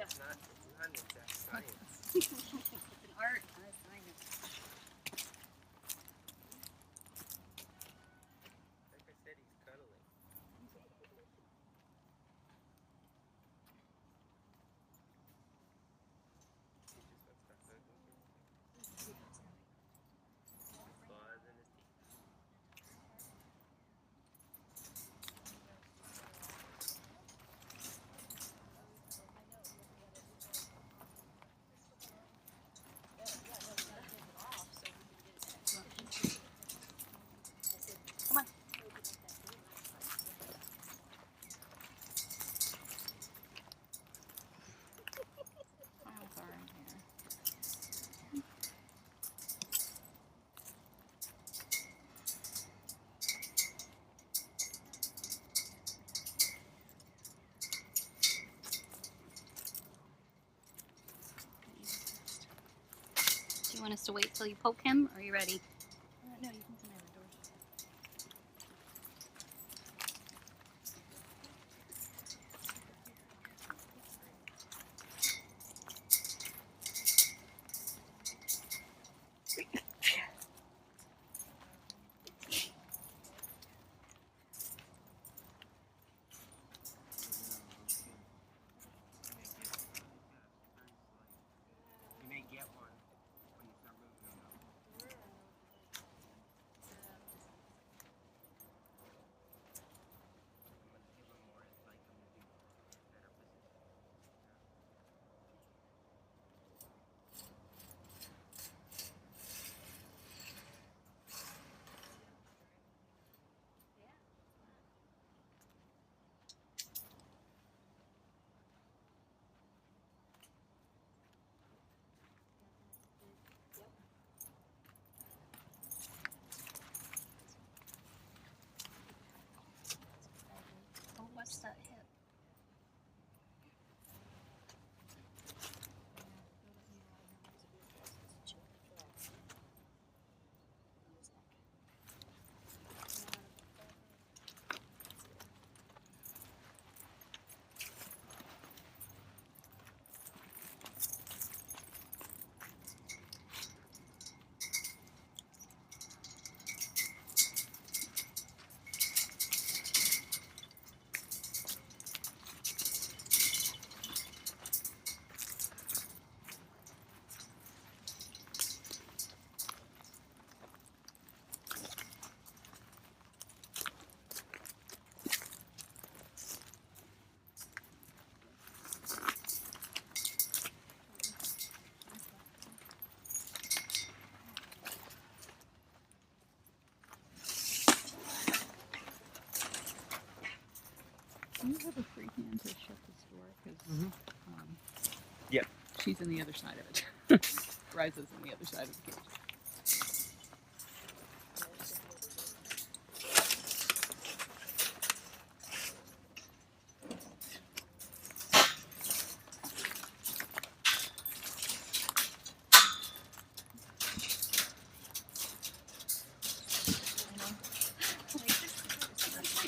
It's not an exact science. It's an art, not a science. Like I said, he's cuddling. He just wants to hug me. Claws in his teeth. Come on. Files are in here. Do you want us to wait till you poke him, or are you ready? No, you can come out the doors. You may get one when you start moving them. I'm gonna give him more insight. I'm gonna be in a better position. Oh, what's that hip? Do you have a free hand to shut this door? Because Yep. she's on the other side of it. Riza's on the other side of the cage.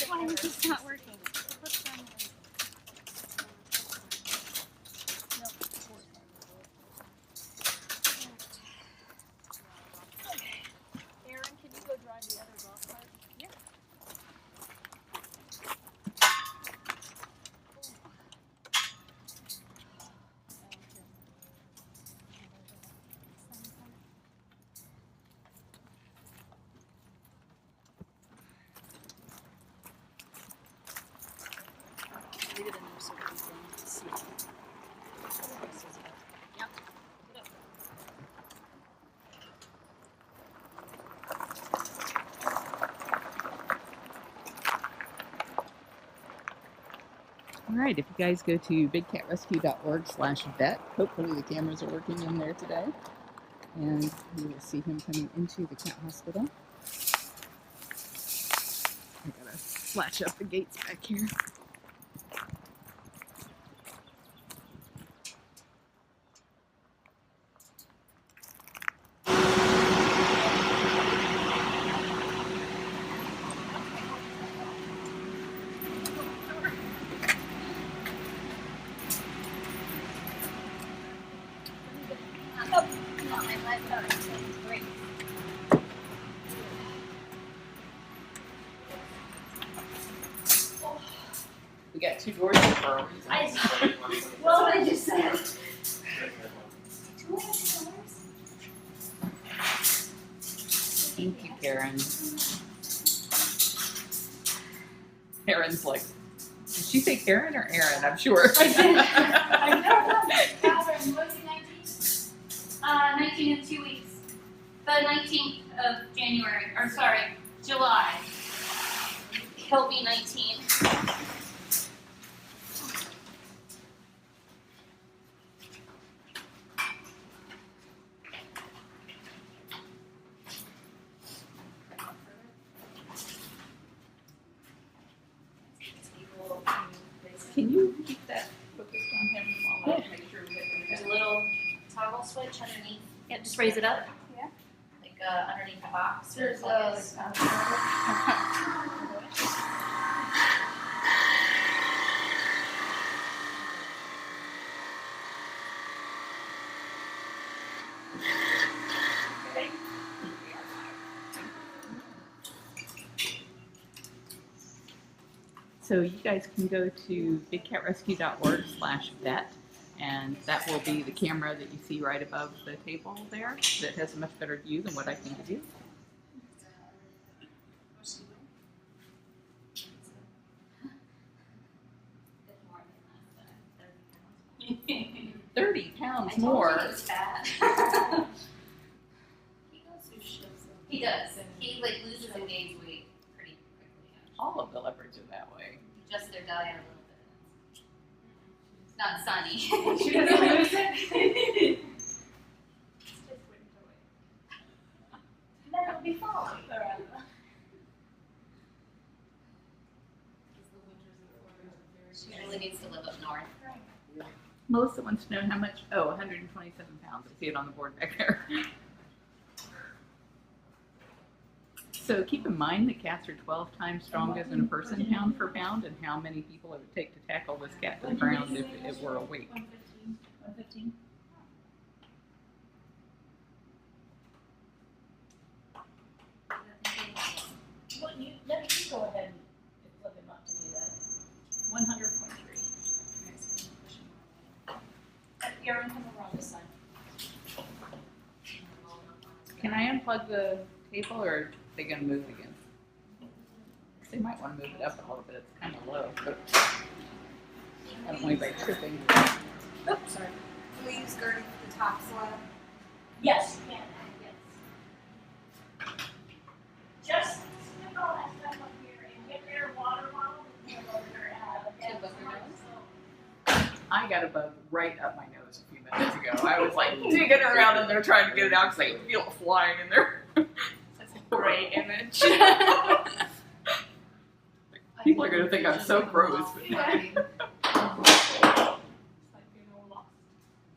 Why is this not working? Aaron, can you go drive the other golf cart? Yeah. Leave it in there so we can see it. Yep. All right, if you guys go to bigcatrescue.org/vet, hopefully the cameras are working in there today, and you will see him coming into the cat hospital. I gotta latch up the gates back here. Not my life photo. Great. We got two doors here for a reason. Well, I just said. Thank you, Karen. Karen's like, did she say Karen or Aaron? I'm sure. I did. I know. Catherine, what was it, 19? 19 in 2 weeks. The 19th of January, or sorry, July. He'll be 19. Can you keep that focused on him while I make sure we get There's a little toggle switch underneath. Yeah, just raise it up. Like underneath the box. There's So you guys can go to bigcatrescue.org/vet, and that will be the camera that you see right above the table there that has a much better view than what I can give you. I 30 pounds told more. you he was fat. He does. He like loses and gains weight pretty quickly. Actually. All of the leopards are that way. He adjusts their diet a little bit. It's not sunny. She doesn't lose it. Then it'll be fall. She really needs to live up north. Melissa wants to know how much. Oh, 127 pounds. I see it on the board back there. So keep in mind that cats are 12 times stronger than a person pound for pound, and how many people it would take to tackle this cat to the ground if it were awake. 115. Well, let me go ahead and flip him up to do that. 100.3. Aaron, come over on this side. Can I unplug the table, or are they going to move it again? They might want to move it up a little bit. It's kind of low. But I don't want anybody tripping. Oops, sorry. Will you use Gertie for the top slab? Yes, you can. Yes. Just stick all that stuff up here and get your water bottle and put it over there I got a bug right up my nose a few minutes ago. I was like digging around in there trying to get it out because I could feel it flying in there. That's a great image. People are going to think I'm so gross. But That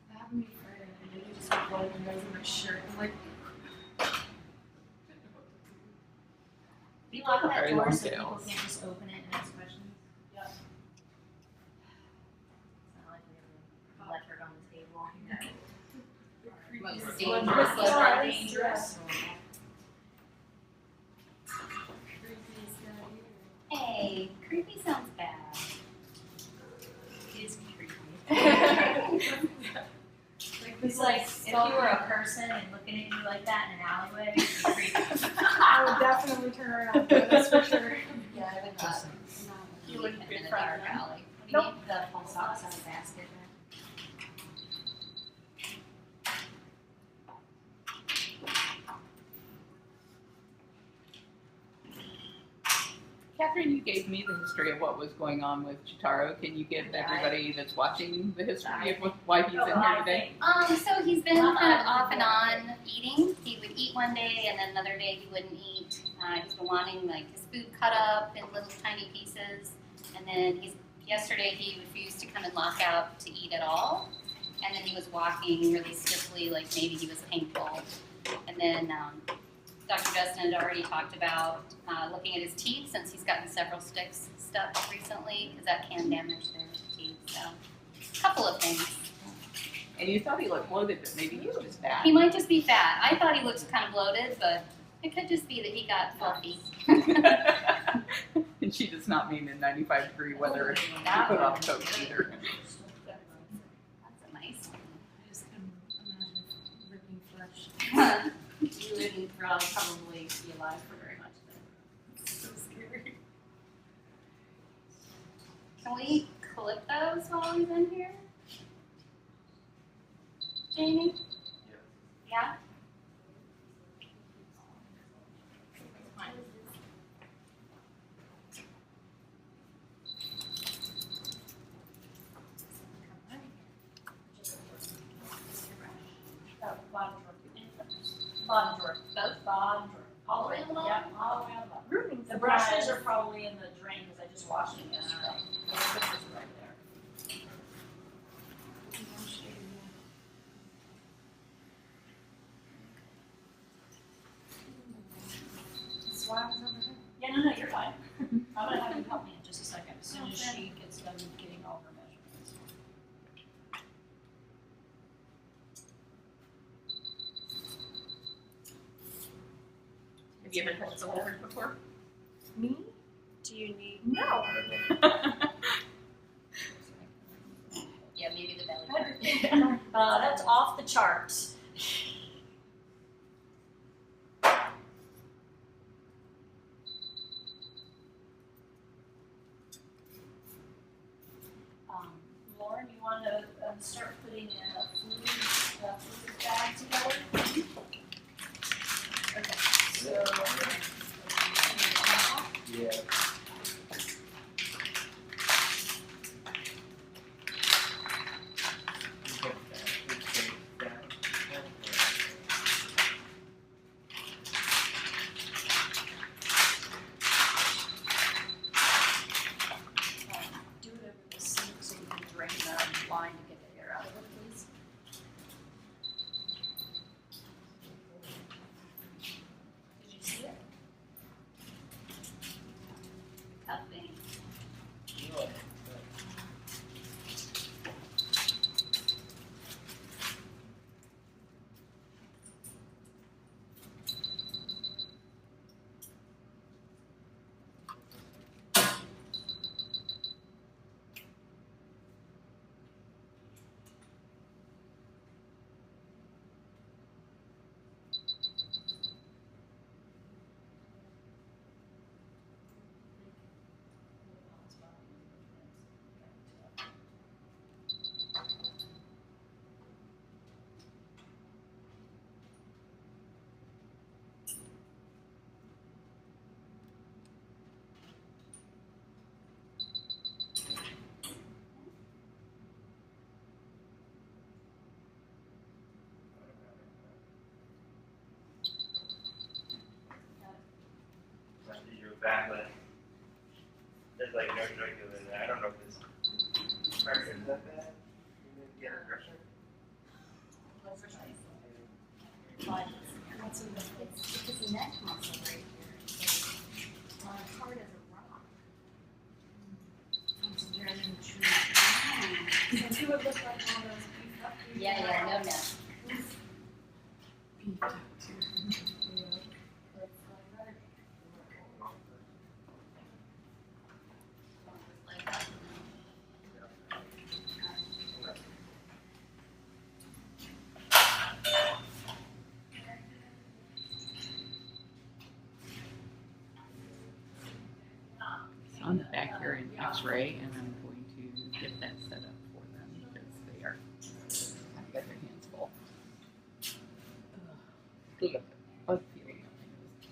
happened to me Friday, and they just like blowing their nose in my shirt. I'm like, We lock that Very door long so people tails. can't just open it and ask questions. Yep. It's not like we have a leopard on the table. Most dangerous leopard. dangerous. Hey, creepy sounds bad. It is creepy. It's Like, if you were a person and looking at you like that in an alleyway, it'd be creepy. I would definitely turn around, that's for sure. Yeah, I would not. You wouldn't be in the friendly. dark alley. What do you Nope. need? The full socks on the basket there. Catherine, you gave me the history of what was going on with Cheetaro. Can you give everybody that's watching the history of why he's in here today? So he's been kind of off and on eating. He would eat one day and then another day he wouldn't eat. He's been wanting like his food cut up in little tiny pieces. And then yesterday he refused to come and lock out to eat at all. And then he was walking really stiffly, like maybe he was painful. And then Dr. Justin had already talked about looking at his teeth since he's gotten several sticks stuck recently because that can damage their teeth. So a couple of things. And you thought he looked bloated, but maybe he's just fat. He might just be fat. I thought he looked kind of bloated, but it could just be that he got fluffy. And she does not mean in 95-degree weather to That put on one. coats either. That's a nice I just couldn't imagine ripping flesh. one. You wouldn't probably be alive for very much then. It's so scary. Can we clip those while he's in here? Jamie? Yeah? Bottom drawer. Both? Bottom drawer. All the way on the bottom? Yeah, all the way on the bottom. The brushes are probably in the drain because I just washed them yesterday. The brushes are right there. That's why I was over there. Yeah, no, you're fine. I'm gonna have you help me in just a second, as soon as she gets done getting all her measurements. Have you ever touched a leopard before? Me? Do you need? No. Yeah, maybe the belly part. That's off the charts. Lauren, you want to start putting a food bag together? Okay, so. Yeah. Do it over the sink so we can drain the line to get the air out of it, please. Did you see it? Cupping. Exactly. There's like no regular in there. I don't know if it's pressure is that bad. You didn't get a pressure? It's his neck muscle right here. It's hard as a rock. It's very true. So you would look like one of those beef up. Yeah, no. Beef up too. Yeah. Like that. So I'm back here in X-ray, and I'm going to get that set up for them because they are kind of got their hands full. Look, bug feeling on my nose.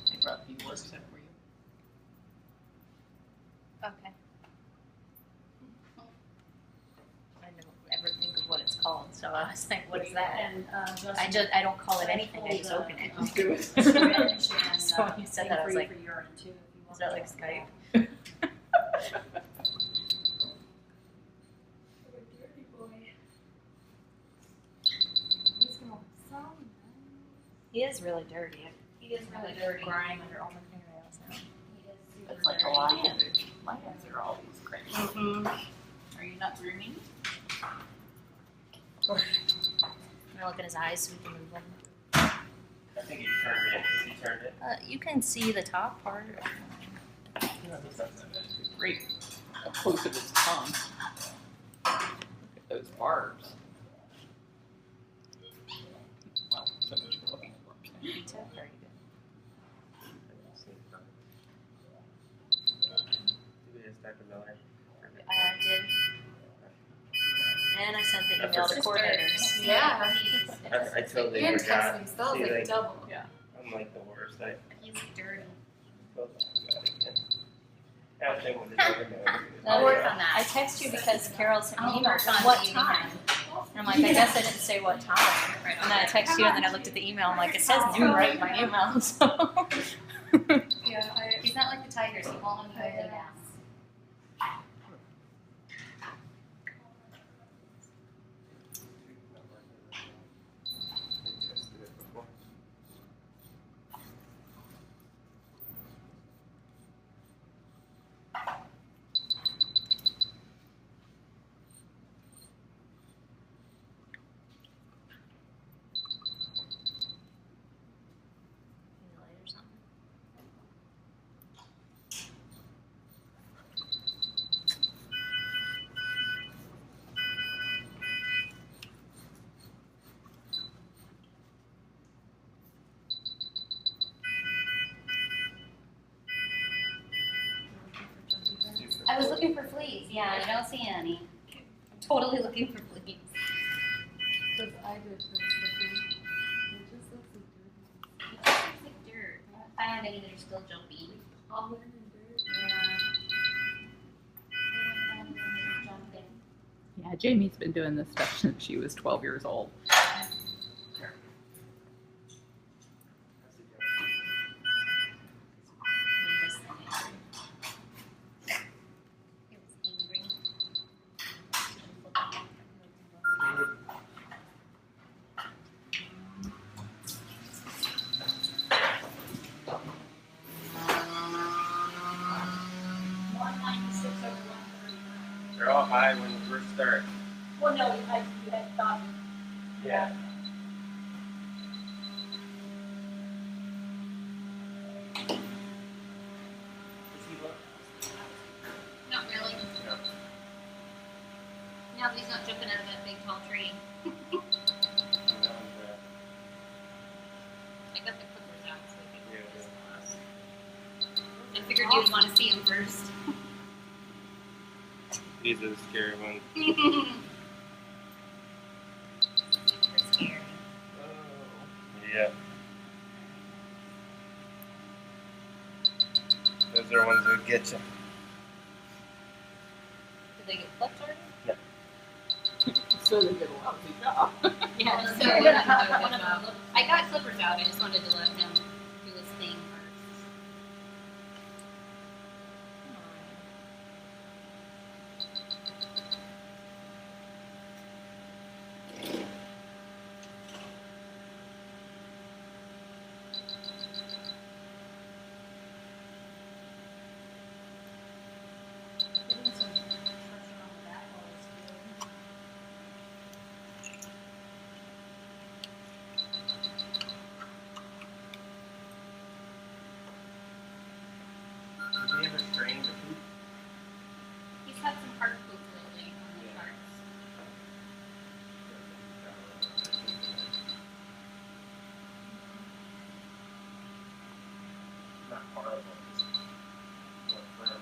I brought the work set for you. So I was like, what is that? And, I don't call it anything, I just open it. Just do it. So when you said that, I was like, is that like Skype? He is really dirty. He is really dirty. Grime under all my fingernails now. He is super It's like a dirty. lion. Lions are always crazy. Mm-hmm. Are you not grooming? I'm gonna look at his eyes so we can move them. I think he turned it. Has he turned it? You can see the top part. No, that's not that bad. Great. Up close to his tongue. Look at those barbs. Well, so much for looking at barbs. Me too. Very good. Do we just type in the line? I did. And I sent the email to coordinators. Yeah. I totally And forgot. testing spells See, like like, double. I'm like the worst. I He's dirty. felt about it again. I think when it's over, I'll work on I that. text you because Carol sent me an I'll email. work on What meeting time? him. And I'm like, I guess I didn't say what time. And then I text you, and then I looked at the email. I'm like, it says noon right in my email. So. Yeah, He's not like the tigers. He won't let me go to mass. tested it before. Or something. I was looking for fleas. Yeah, I don't see any. I'm totally looking for fleas. because I did for it just looks like dirt. It just looks like dirt. I don't find any that are still jumpy. Pollen and dirt. Yeah, Jamie's been doing this stuff since she was 12 years old. They're all high when you first start. Well, no, you had thought. Yeah. Not really. No. No, he's not jumping out of that big tall tree. I got the clippers out so we could Yeah. this class. I figured you'd want to see him first. These are the scary ones. Super scary. Yeah. Those are ones that would get you. Did they get flipped already? So they did a lousy job. Yeah, so I wouldn't have done a good job. I got clippers out. I just wanted to let him do his thing first. Getting some traction on the back wall is good. Did they ever strain the poop? He's had some heart poop lately on the charts. Not horrible. Just more firm.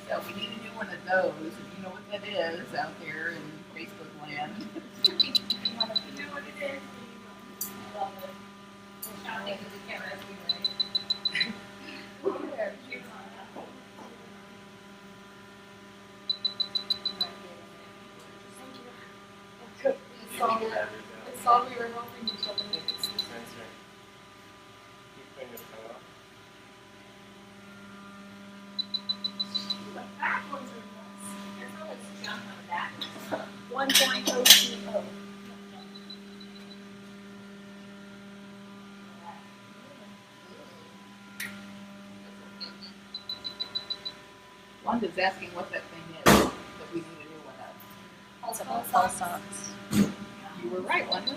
So we need a new one of those. If you know what that is out there in Facebook land. You know what it is? I love it. I think the camera is right. It's all we were hoping each other. Sensor. Keep putting your tongue up. The back ones are nuts. There's always junk on the back. 1.020. Wanda's asking what that thing is that we need a new one of. It's a pulse socks. You were right, Wanda.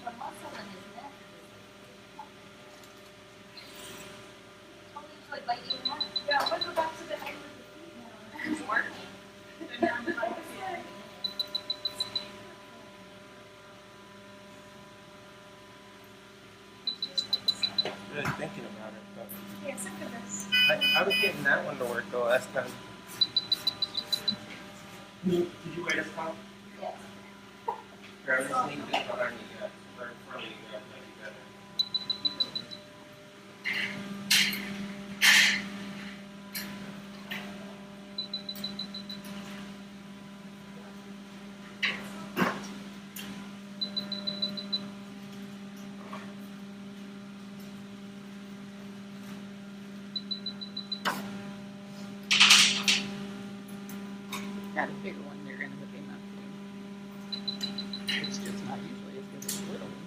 The muscle in his neck is totally like you have. Yeah, let's go back to the head with the feet now. It's working. And now I'm like, yeah. Really thinking about it, but Yeah, sick of this. I was getting that one to work the last time. Did you wait us call? Yes. Or I was thinking about our you guys, or in front of you guys, like you better. Got a bigger one they're gonna hook him up to. It's just not usually as good as a little one.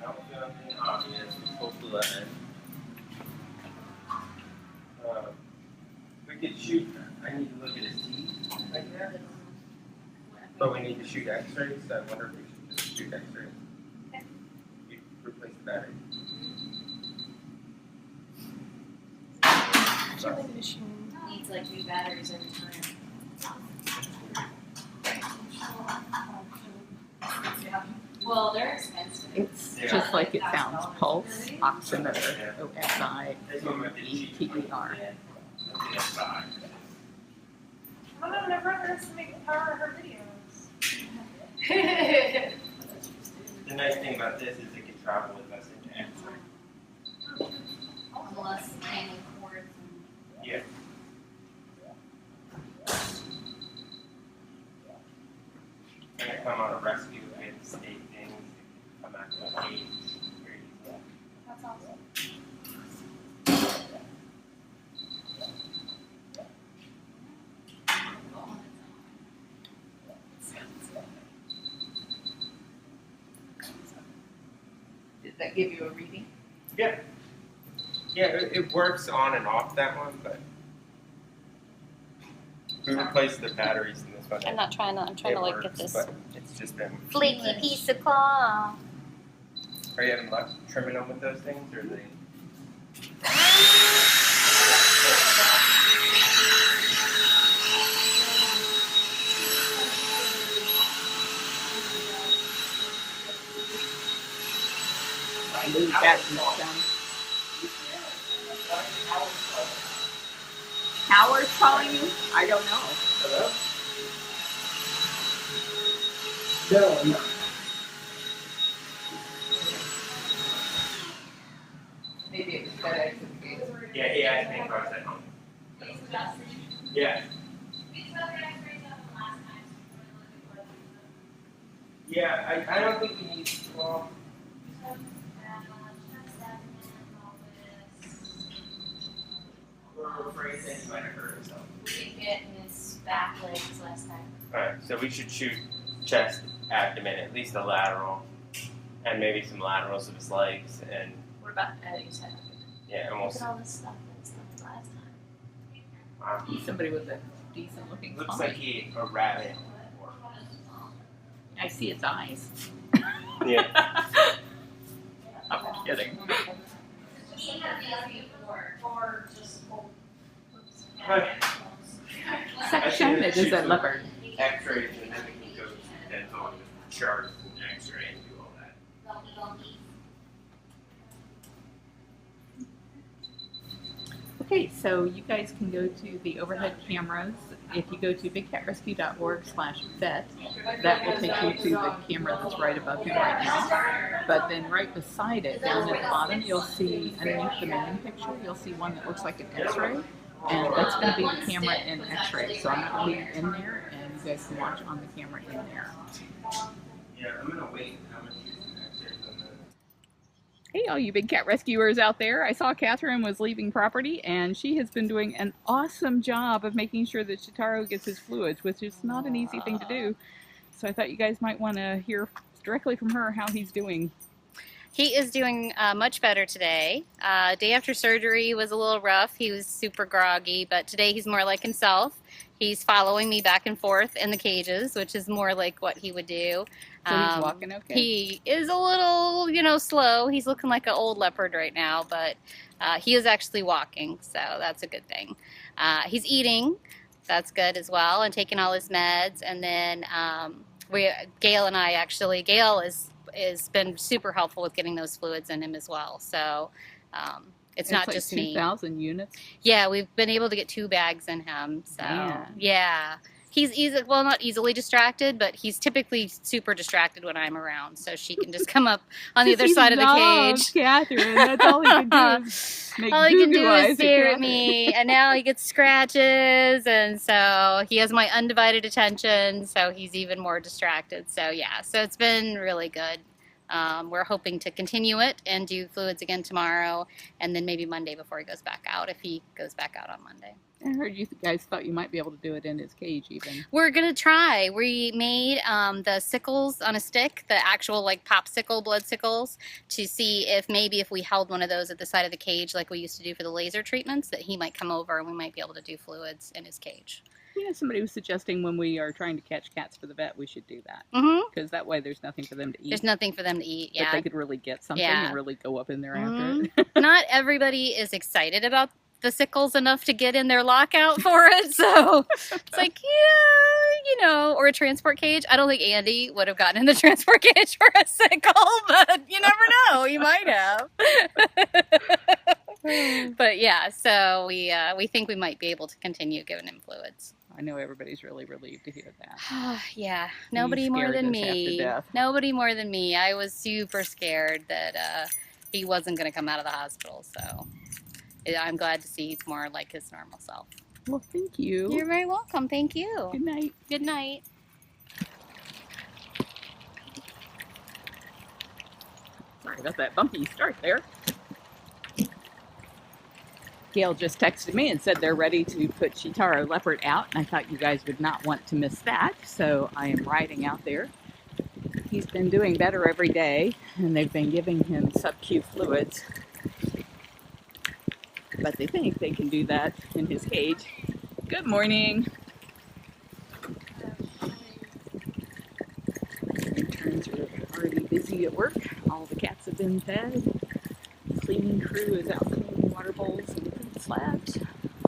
Don't do anything obvious, we're supposed to let in. We could shoot, I need to look at his teeth, I guess. But we need to shoot x-rays, so I wonder if we should just shoot x-rays. You replace the battery. Needs like new batteries every time. Well, they're expensive. It's Yeah. just like it sounds. Pulse, oximeter, Yeah. OSI, This one might be cheap. TER. Looking at five. I don't know, never underestimate the power of her videos. The nice thing about this is it can travel with us into x-ray. Unless hanging cords and. Yeah. When I come on a rescue, I have to state things, come out to a cage, very easily. That's awesome. Did that give you a reading? Yeah. Yeah, it works on and off that one, but we replaced the batteries in this one. I'm trying It to like works, get this but it's just been. Flaky piece of claw. Are you having luck trimming them with those things, or are they? I knew that was done. Howard's calling you? I don't know. Hello? No. Maybe it was FedEx. Yeah, he asked me if I was at home. Yeah. Yeah, I don't think we need, well, we're afraid that he might have hurt himself. We didn't get in his back legs last time. Alright, so we should shoot chest, abdomen, at least the lateral, and maybe some laterals of his legs, and What about Eddie's head? Yeah, Look almost. at all this stuff that's done last time. He's somebody with a decent looking Looks spine. like he ate a rabbit. I see its eyes. Yeah. I'm kidding. Or just hold. Section, it is a leopard. X-rays and then we can go to dental and chart and X-ray and do all that. Okay, so you guys can go to the overhead cameras. If you go to bigcatrescue.org/vet, that will take you to the camera that's right above him right now. But then right beside it, down at the bottom, you'll see underneath the main picture, you'll see one that looks like an X-ray. And that's going to be the camera in X-ray. So I'm going to leave it in there, and you guys can watch on the camera in there. Yeah, I'm gonna wait. How much is the X-rays on the... Hey, all you big cat rescuers out there. I saw Catherine was leaving property, and she has been doing an awesome job of making sure that Cheetaro gets his fluids, which is not an easy thing to do. So I thought you guys might want to hear directly from her how he's doing. He is doing much better today. Day after surgery was a little rough. He was super groggy, but today he's more like himself. He's following me back and forth in the cages, which is more like what he would do. So he's walking okay? He is a little, slow. He's looking like an old leopard right now, but he is actually walking, so that's a good thing. He's eating. That's good as well, and taking all his meds. And then Gail and I actually, Gail is been super helpful with getting those fluids in him as well. So it's not like just me. 2,000 units. Yeah, we've been able to get 2 bags in him. So Man. yeah, he's not easily distracted, but he's typically super distracted when I'm around. So she can just come up on the other side of the cage. Catherine, that's all he can do. Is make All he can goo-goo do eyes is stare at Catherine. me, and now he gets scratches, and so he has my undivided attention, so he's even more distracted. So yeah, so it's been really good. We're hoping to continue it and do fluids again tomorrow, and then maybe Monday before he goes back out, if he goes back out on Monday. I heard you guys thought you might be able to do it in his cage even. We're going to try. We made the sickles on a stick, the actual like popsicle blood sickles, to see if maybe if we held one of those at the side of the cage like we used to do for the laser treatments, that he might come over and we might be able to do fluids in his cage. Yeah, somebody was suggesting when we are trying to catch cats for the vet, we should do that. Mm-hmm. Because that way there's nothing for them to eat. There's nothing for them to eat, But yeah. they could really get something Yeah. and really go up in there after Mhm. it. Not everybody is excited about the sickles enough to get in their lockout for it, so it's like, yeah, or a transport cage. I don't think Andy would have gotten in the transport cage for a sickle, but you never know, he might have. But yeah, so we think we might be able to continue giving him fluids. I know everybody's really relieved to hear that. Yeah, nobody more scared than us half to me. death. Nobody more than me. I was super scared that he wasn't going to come out of the hospital, so I'm glad to see he's more like his normal self. Well, thank you. You're very welcome. Thank you. Good night. Good night. Sorry about that bumpy start there. Gail just texted me and said they're ready to put Cheetaro Leopard out, and I thought you guys would not want to miss that, so I am riding out there. He's been doing better every day, and they've been giving him sub-Q fluids, but they think they can do that in his cage. Good morning. Interns are already busy at work. All the cats have been fed. The cleaning crew is out cleaning water bowls and food slabs.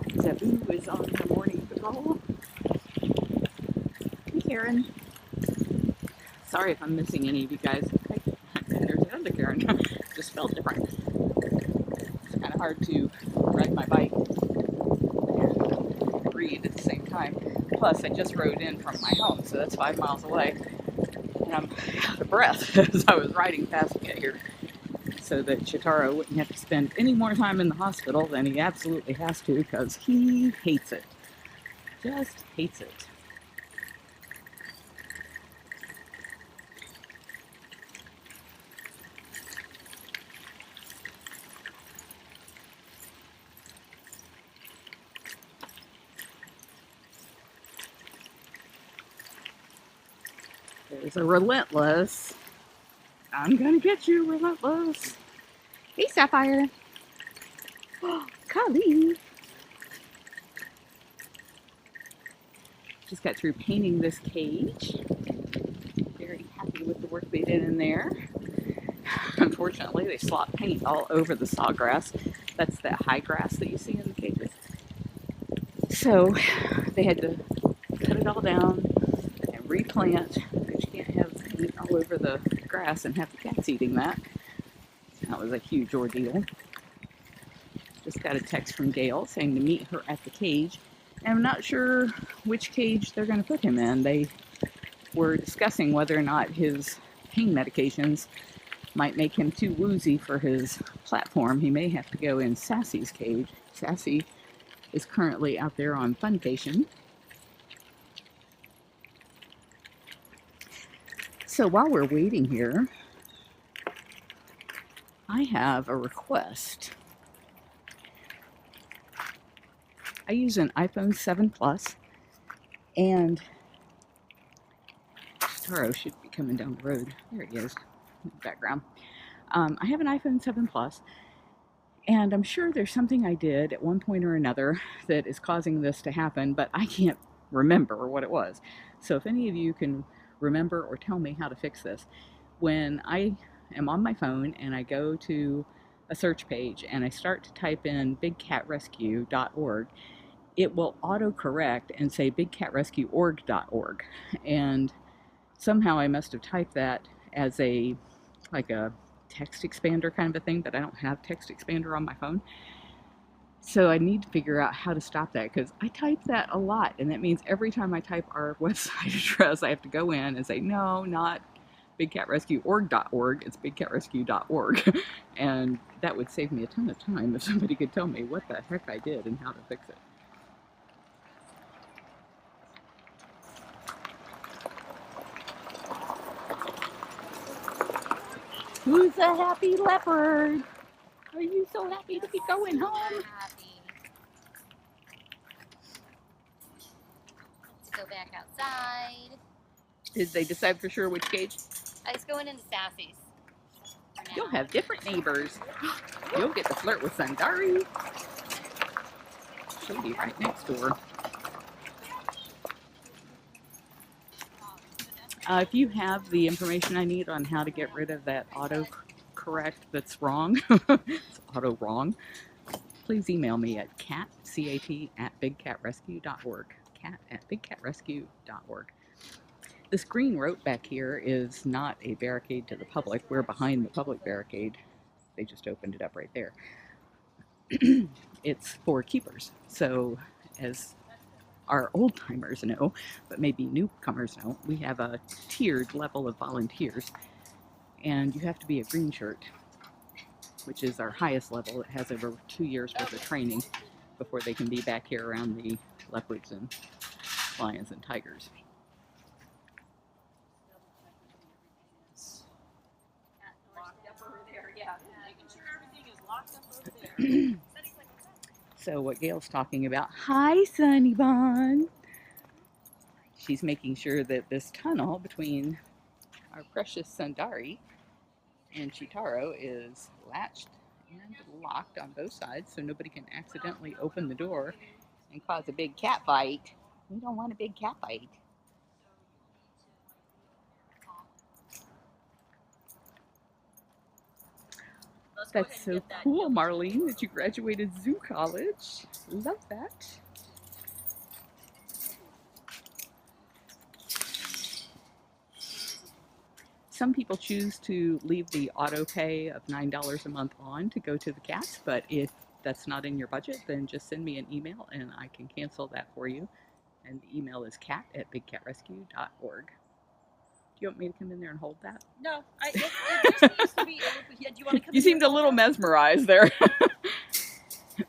Zabu is on her morning patrol. Hey, Karen. Sorry if I'm missing any of you guys. There's another Karen. Just spelled different. It's kind of hard to ride my bike and read at the same time. Plus, I just rode in from my home, so that's 5 miles away. And I'm out of breath as I was riding past to get here, so that Cheetaro wouldn't have to spend any more time in the hospital than he absolutely has to, because he hates it. Just hates it. There's a relentless. I'm gonna get you, relentless. Hey, Sapphire. Kali. Just got through painting this cage. Very happy with the work they did in there. Unfortunately, they slopped paint all over the sawgrass. That's that high grass that you see in the cages. So they had to cut it all down and replant, because you can't have paint all over the grass and have the cats eating that. That was a huge ordeal. Just got a text from Gail saying to meet her at the cage. And I'm not sure which cage they're going to put him in. They were discussing whether or not his pain medications might make him too woozy for his platform. He may have to go in Sassy's cage. Sassy is currently out there on funcation. So while we're waiting here, I have a request. I use an iPhone 7 Plus, and Cheetaro should be coming down the road. There he is in the background. I have an iPhone 7 Plus, and I'm sure there's something I did at one point or another that is causing this to happen, but I can't remember what it was. So if any of you can remember or tell me how to fix this, when I am on my phone and I go to a search page and I start to type in bigcatrescue.org, it will autocorrect and say bigcatrescueorg.org. And somehow I must have typed that as like a text expander kind of a thing, but I don't have text expander on my phone. So I need to figure out how to stop that, because I type that a lot, and that means every time I type our website address, I have to go in and say, no, not bigcatrescueorg.org, it's bigcatrescue.org. And that would save me a ton of time if somebody could tell me what the heck I did and how to fix it. Who's a happy leopard? Are you so happy to be going home? Happy. Let's go back outside. Did they decide for sure which cage? I was going into Sassy's. You'll have different neighbors. You'll get to flirt with Sundari. She'll be right next door. If you have the information I need on how to get rid of that autocorrect that's wrong, it's auto wrong, please email me at cat@bigcatrescue.org. cat@bigcatrescue.org. This green rope back here is not a barricade to the public. We're behind the public barricade. They just opened it up right there. It's for keepers. So as our old timers know, but maybe newcomers know, we have a tiered level of volunteers, and you have to be a green shirt, which is our highest level. It has over 2 years worth of training before they can be back here around the leopards and lions and tigers. So what Gail's talking about, hi Sunny Bun. She's making sure that this tunnel between our precious Sundari and Cheetaro is latched and locked on both sides so nobody can accidentally open the door and cause a big cat fight. We don't want a big cat fight. That's so cool, Marlene, that you graduated zoo college. Love that. Some people choose to leave the auto pay of $9 a month on to go to the cats, but if that's not in your budget, then just send me an email and I can cancel that for you. And the email is cat@bigcatrescue.org. Do you want me to come in there and hold that? No, it just needs to be. Yeah, do you want to come? You seemed a little mesmerized there.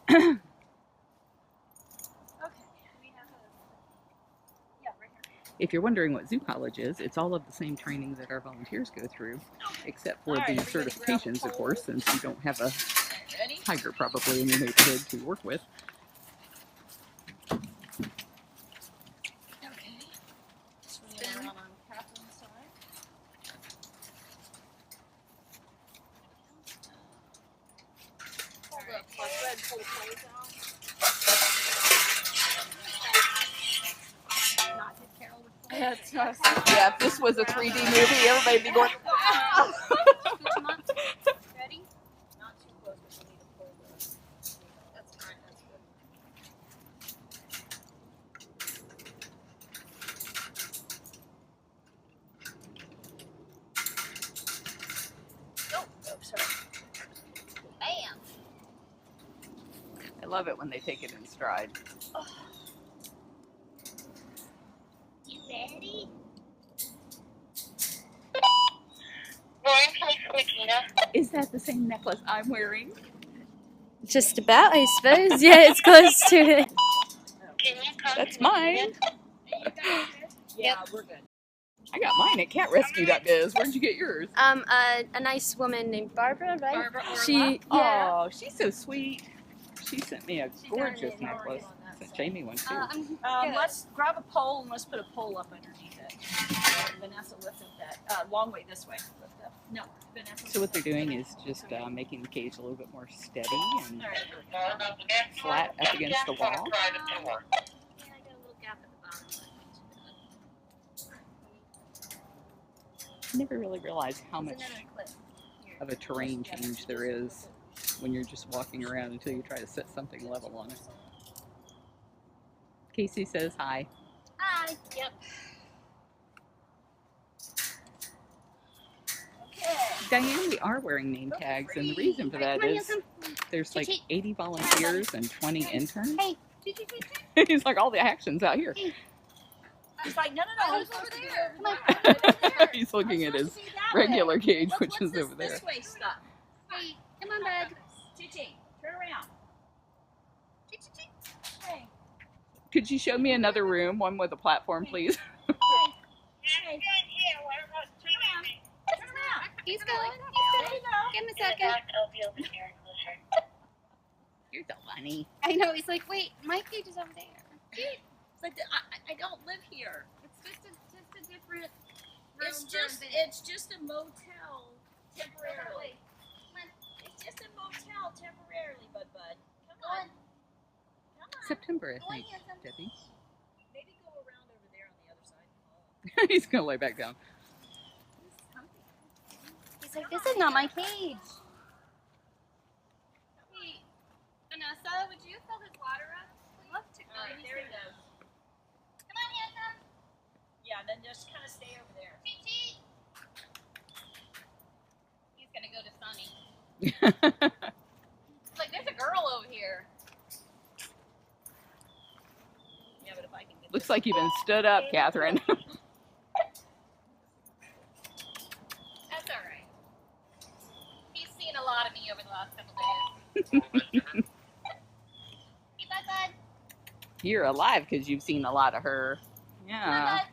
Okay. If you're wondering what zoo college is, it's all of the same training that our volunteers go through, except for the certifications, of course, since you don't have a tiger probably in your neighborhood to work with. pull the clothes out. Not hit Carol with clothes. That's awesome. Yeah, if this was a 3D movie, everybody'd be going, ah! Switch them up. Ready? Not too close, but you need to pull the. That's fine. That's good. Oh, sorry. Bam. I love it when they take it in stride. You ready? Is that the same necklace I'm wearing? Just about, I suppose. Yeah, it's close to it. That's mine. Yeah, we're good. I got mine at catrescue.biz. Where'd you get yours? A nice woman named Barbara, right? Barbara Orla. She, yeah. Oh, she's so sweet. She sent me a gorgeous necklace. Sent Jamie one too. Let's grab a pole and let's put a pole up underneath it. Vanessa, lift up that. Long way this way. Lift up. No, Vanessa. So what they're doing is just making the cage a little bit more steady and All right. flat up against the wall. Yeah, I got a little gap at the bottom. I never really realized how much There's another clip. Here. of a terrain change there is when you're just walking around until you try to set something level on it. Casey says hi. Hi. Yep. Diane, we are wearing name tags, and the reason for that is there's like 80 volunteers and 20 interns. Hey. He's like, all the action's out here. He's like, no, Who's over there? Come on. He's looking at his regular cage, which is over there. This way stuff. Hey, come on, bud. Chi-Chi, turn around. Chi-Chi. Hey. Could you show me another room, one with a platform, please? Hey. Turn around. He's going. There you go. Give him a second. You're the bunny. I know. He's like, wait, my cage is over there. It's like, I don't live here. It's just a different. It's just a motel temporarily. It's just a motel temporarily, Bud. Come on. Come on. September, I Go on, think, handsome. Debbie. Maybe go around over there on the other side. He's gonna lay back down. He's like, this is not my cage. Hey, Vanessa, would you fill his water up? I'd love to. All right, there he goes. Come on, handsome. Yeah, then just kind of stay over there. Chi-Chi. He's gonna go to Sunny. It's like, there's a girl over here. Yeah, but if I can get Looks like you've been stood up, Catherine. That's all right. He's seen a lot of me over the last couple days. Hey, bud. You're alive because you've seen a lot of her. Yeah. Bud.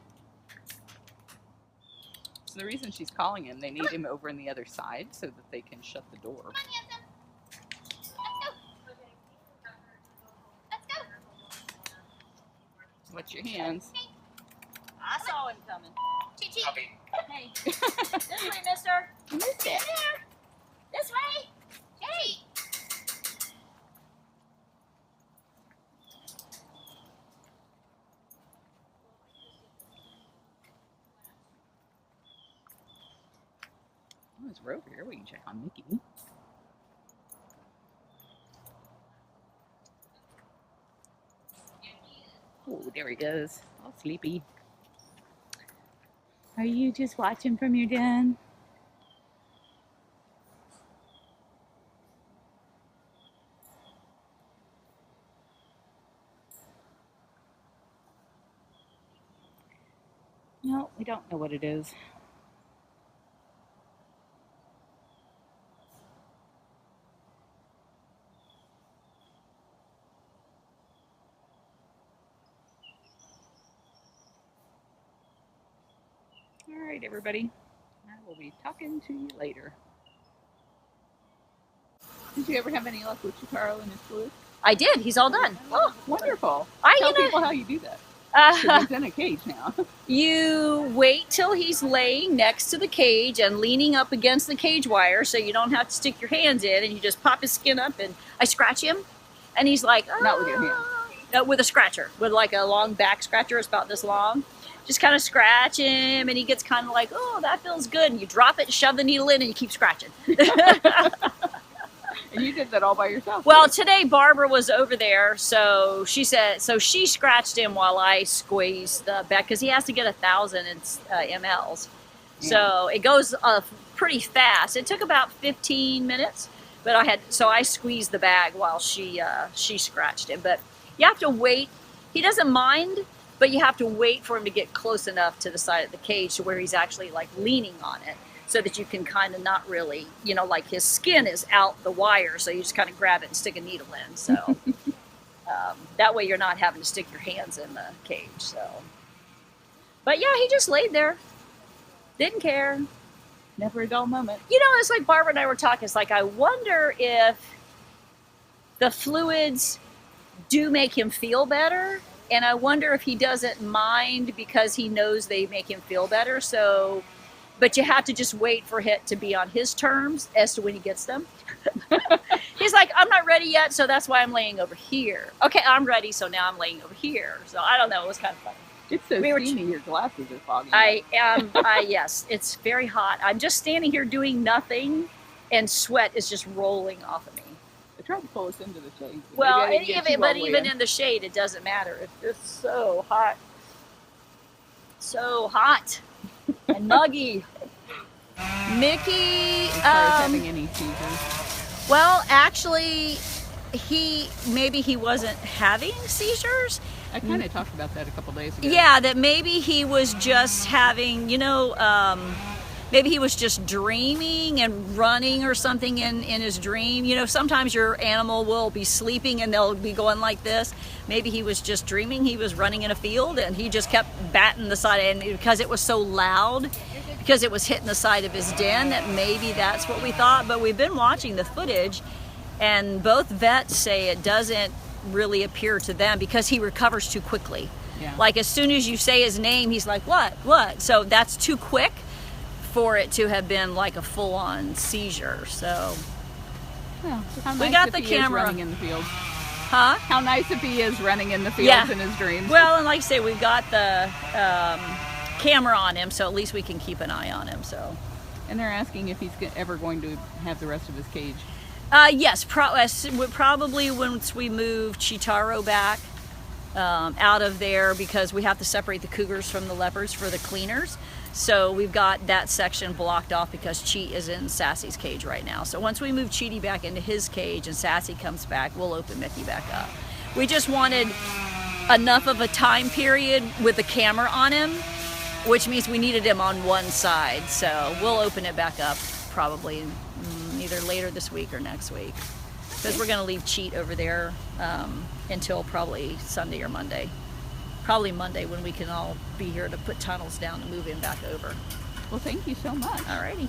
So the reason she's calling him, they need him over on the other side so that they can shut the door. Come on, handsome. Let's go. Watch your hands. I saw him coming. Chi-Chi. Hey, this way, mister. Missed it. This way. Hey. Oh, as we're over here, we can check on Mickey. Oh, there he goes. All sleepy. Are you just watching from your den? No, we don't know what it is. All right, everybody. I will be talking to you later. Did you ever have any luck with Cheetaro and his fluid? I did. He's all done. Oh, wonderful. I, Tell you know, people how you do that. 'Cause he's in a cage now. You wait till he's laying next to the cage and leaning up against the cage wire so you don't have to stick your hands in, and you just pop his skin up and I scratch him And he's like, Not with your hand. With a scratcher, with like a long back scratcher. It's about this long. Just kind of scratch him, and he gets kind of like, oh, that feels good. And you drop it, shove the needle in, and you keep scratching. And you did that all by yourself? Well, too. today Barbara was over there, so she scratched him while I squeezed the back, because he has to get 1,000 mLs. So it goes pretty fast. It took about 15 minutes, but I squeezed the bag while she scratched him. But you have to wait. He doesn't mind, but you have to wait for him to get close enough to the side of the cage to where he's actually like leaning on it, so that you can kind of not really, like his skin is out the wire, so you just kind of grab it and stick a needle in. So that way you're not having to stick your hands in the cage. So, but yeah, he just laid there, didn't care. Never a dull moment. It's like Barbara and I were talking. It's like, I wonder if the fluids do make him feel better, and I wonder if he doesn't mind because he knows they make him feel better. So. But you have to just wait for it to be on his terms as to when he gets them. He's like, I'm not ready yet, so that's why I'm laying over here. Okay, I'm ready, so now I'm laying over here. So I don't know, it was kind of funny. It's so steamy, your glasses are foggy. Yes, it's very hot. I'm just standing here doing nothing, and sweat is just rolling off of me. They tried to pull us into the shade. Well, even in the shade, it doesn't matter. It's just so hot. So hot. And Muggy. Mickey, As far as having any seizures. Well, actually, maybe he wasn't having seizures. I kind of talked about that a couple days ago. Yeah, that maybe he was just having, maybe he was just dreaming and running or something in his dream. Sometimes your animal will be sleeping and they'll be going like this. Maybe he was just dreaming. He was running in a field and he just kept batting the side. And because it was so loud, because it was hitting the side of his den, that maybe that's what we thought. But we've been watching the footage, and both vets say it doesn't really appear to them because he recovers too quickly. Yeah. Like as soon as you say his name, he's like, what? So that's too quick for it to have been like a full-on seizure. So we got the camera running in the field. Huh? How nice if he is running in the fields in his dreams. Well, and like I say, we've got the camera on him, so at least we can keep an eye on him. So. And they're asking if he's ever going to have the rest of his cage. Yes, probably once we move Cheetaro back out of there, because we have to separate the cougars from the leopards for the cleaners. So we've got that section blocked off because Cheat is in Sassy's cage right now. So once we move Cheaty back into his cage and Sassy comes back, we'll open Mickey back up. We just wanted enough of a time period with the camera on him, which means we needed him on one side. So we'll open it back up probably either later this week or next week, because we're going to leave Cheat over there until probably Sunday or Monday. Probably Monday, when we can all be here to put tunnels down and move him back over. Well, thank you so much. Alrighty.